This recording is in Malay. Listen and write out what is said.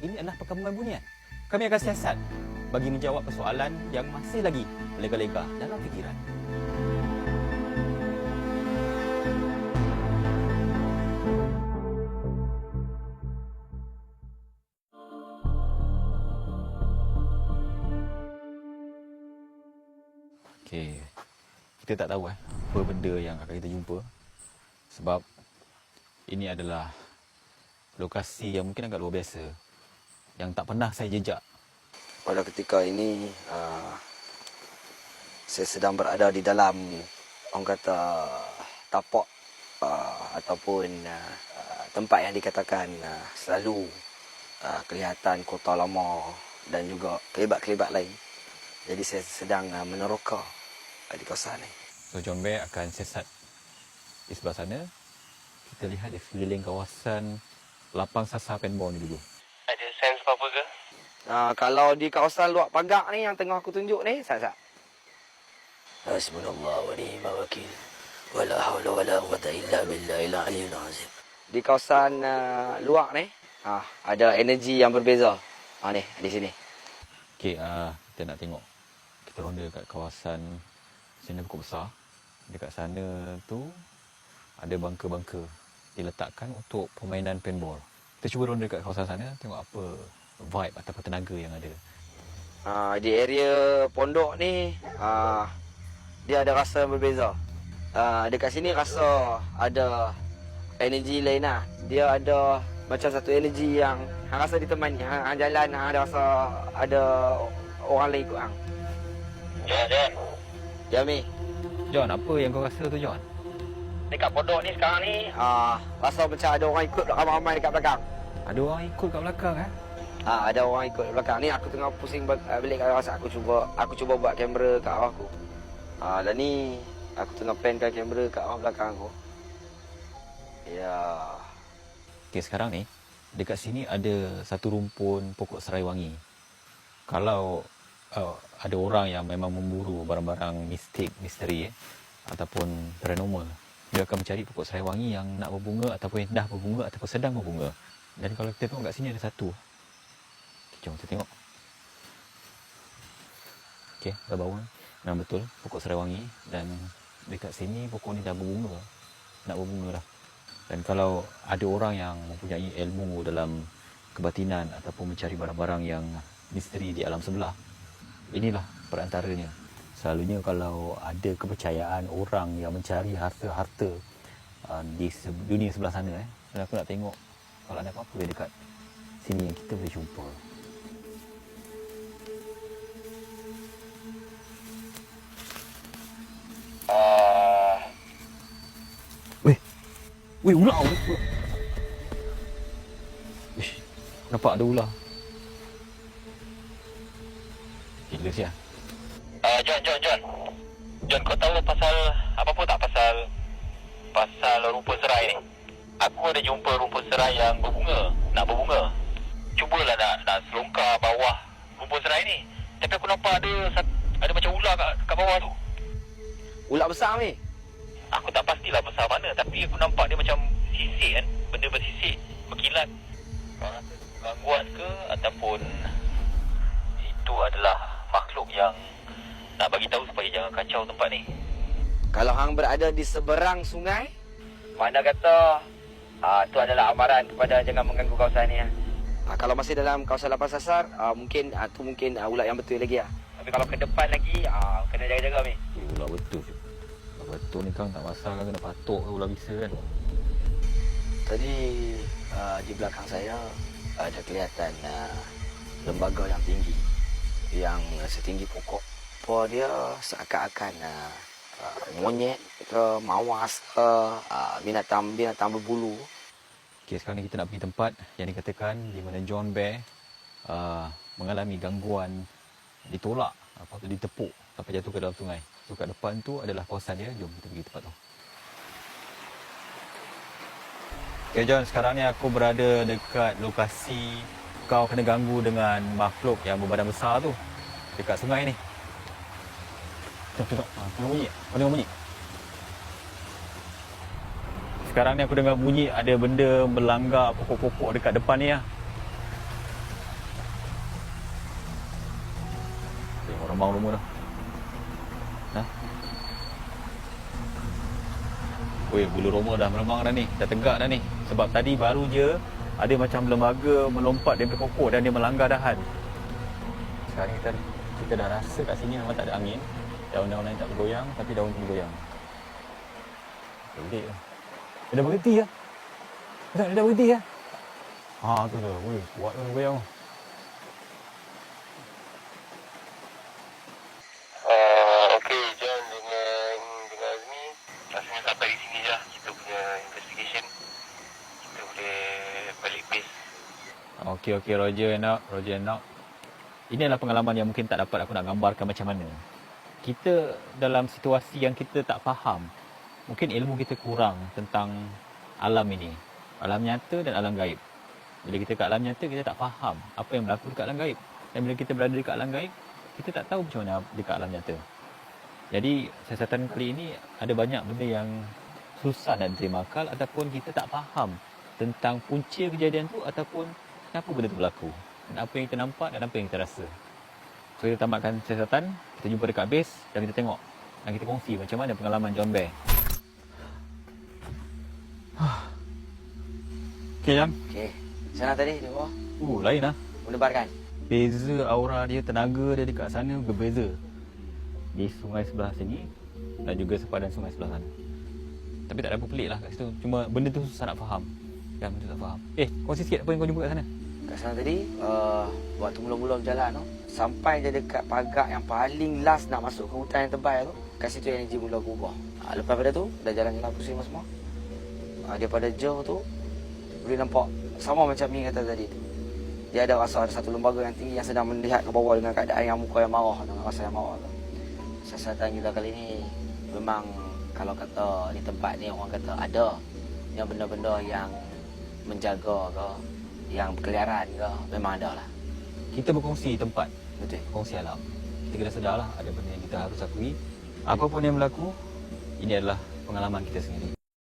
ini adalah perkampungan bunian. Kami akan siasat bagi menjawab persoalan yang masih lagi lega-lega dalam fikiran. Okey, kita tak tahu apa benda yang akan kita jumpa. Sebab ini adalah lokasi yang mungkin agak luar biasa, yang tak pernah saya jejak. Pada ketika ini, saya sedang berada di dalam, orang kata, tapak ataupun tempat yang dikatakan selalu kelihatan kota lama dan juga kelibat-kelibat lain. Jadi saya sedang meneroka di kawasan ini. So, John Bear akan siasat di sebelah sana. Kita lihat di sekeliling kawasan lapang sasar paintball ni dulu. Ada sense apa-apa ke? Kalau di kawasan luar pagar ni yang tengah aku tunjuk ni, Sat. Hasbunallah wa ni'mal wakil. Wala haula wala quwwata illa billahil aliyyil azim. Di kawasan luar ni, ada energi yang berbeza. Ni, di sini. Okey, kita nak tengok. Kita ronda dekat kawasan sini pokok besar. Dekat sana tu ada bangka-bangka diletakkan untuk permainan paintball. Kita cuba ronda dekat kawasan sana, tengok apa vibe ataupun tenaga yang ada. Di area pondok ni, dia ada rasa yang berbeza. Dekat sini rasa ada energi lain lah. Dia ada macam satu energi yang rasa ditemani. Hang jalan, ada rasa ada orang lain ikut hang. John. Ya, Mi. John, apa yang kau rasa tu, John? Dekat pondok ni sekarang ni, rasa macam ada orang ikut ramai-ramai dekat belakang. Ada orang ikut kat belakang Ada orang ikut belakang ni. Aku tengah pusing balik kat rasa. Aku cuba buat kamera kat arah aku. Dan ni aku tengah pankan kamera kat arah belakang aku. Ya. Okey, sekarang ni dekat sini ada satu rumpun pokok serai wangi. Kalau ada orang yang memang memburu barang-barang misteri ataupun paranormal, dia akan mencari pokok serai wangi yang nak berbunga ataupun yang dah berbunga ataupun sedang berbunga. Dan kalau kita tengok kat sini ada satu. Okay, jom kita tengok. Okey, dah bau. Memang betul pokok serai wangi, dan dekat sini pokok ni dah berbunga. Nak berbunga dah. Dan kalau ada orang yang mempunyai ilmu dalam kebatinan ataupun mencari barang-barang yang misteri di alam sebelah, inilah perantaranya. Selalunya kalau ada kepercayaan orang yang mencari harta-harta di dunia sebelah sana, dan aku nak tengok kalau ada apa-apa dekat sini yang kita boleh jumpa. Weh, ular. Ish, nampak ada ular. Gila siap. John. John, kau tahu pasal apa-apa tak pasal rumput serai ni? Aku ada jumpa rumput serai yang nak berbunga. Cubalah nak selongkar bawah rumput serai ni. Tapi aku nampak ada macam ular kat bawah tu. Ular besar ni. Aku tak pastilah besar mana, tapi aku nampak dia macam sisik kan. Benda bersisik, berkilat. Kau rasa gangguan ke ataupun itu adalah makhluk yang nak bagi tahu supaya jangan kacau tempat ni? Kalau hang berada di seberang sungai, mana kata itu adalah amaran kepada jangan mengganggu kawasan ni. Kalau masih dalam kawasan lapang sasar, mungkin ular yang betul lagi . Tapi kalau ke depan lagi, kena jaga-jaga ni. Ular betul. Betul ni kan, tak masalah kan, kena patok ke ular bisa kan. Tadi di belakang saya ada kelihatan lembaga yang tinggi, yang setinggi pokok. Dia seakan-akan monyet ke mawas ke binatang berbulu. Okey, sekarang ni kita nak pergi tempat yang dikatakan di mana John Bear mengalami gangguan, ditolak, ditepuk sampai jatuh ke dalam sungai. So kat depan tu adalah kawasan dia. Jom kita pergi tempat tu. Okay John, sekarang ni aku berada dekat lokasi kau kena ganggu dengan makhluk yang berbadan besar tu dekat sungai ni. Tengok. Kau dengar bunyi? Sekarang ni aku dengar bunyi ada benda melanggar pokok-pokok dekat depan ni . Abang rumah dah. Ha? Weh, bulu roma dah meremang dah ni. Dah tegak dah ni. Sebab tadi baru je ada macam lembaga melompat daripada pokok dan dia melanggar dahan. Sekarang kita dah rasa kat sini memang tak ada angin. Daun-daun lain tak bergoyang, tapi daun tu bergoyang. Pelik lah. Dia dah berhenti lah. Dia dah berhenti lah. Ha, tu dah. Weh, kuat lah bergoyang. Okey, John dengan Azmi. Rasanya sampai di sini je lah kita punya investigation. Kita boleh balik base. Okey, Roger and out. Ini adalah pengalaman yang mungkin tak dapat aku nak gambarkan macam mana. Kita dalam situasi yang kita tak faham. Mungkin ilmu kita kurang tentang alam ini. Alam nyata dan alam gaib. Bila kita kat alam nyata, kita tak faham apa yang berlaku dekat alam gaib. Dan bila kita berada dekat alam gaib, kita tak tahu macam mana dekat alam nyata. Jadi, siasatan kali ini ada banyak benda yang susah nak diterima akal ataupun kita tak faham tentang punca kejadian tu ataupun kenapa benda tu berlaku. Dan apa yang kita nampak dan apa yang kita rasa. So, kita tamatkan siasatan, kita jumpa dekat base dan kita tengok dan kita kongsi macam mana pengalaman John Bear. Okey, Jam. Okey. Sana tadi di bawah. Lain lah. Menebarkan. Beza aura dia, tenaga dia dekat sana berbeza. Di sungai sebelah sini dan juga sepadan sungai sebelah sana. Tapi tak ada apa pelik lah kat situ. Cuma benda tu susah nak faham. Dan benda tu tak faham. Kongsi sikit apa yang kau jumpa kat sana. Kat sana tadi, waktu mula-mula berjalan tu, sampai je dekat pagar yang paling last nak masuk ke hutan yang tebal tu, kat situ energi mula berubah. Lepas pada tu, dah jalan-jalan pusing semua. Daripada jauh tu, boleh nampak sama macam Mi kata tadi tu. Dia ada rasa ada satu lembaga yang tinggi yang sedang melihat ke bawah dengan keadaan yang muka yang marah, dengan rasa yang marah tu. Siasatan kita kali ni memang kalau kata di tempat ni orang kata ada yang benda-benda yang menjaga ke, yang berkeliaran ke, memang ada lah. Kita berkongsi tempat, Betul. kongsi alam. Kita kena sedarlah ada benda yang kita harus akui. Apa pun yang berlaku, ini adalah pengalaman kita sendiri.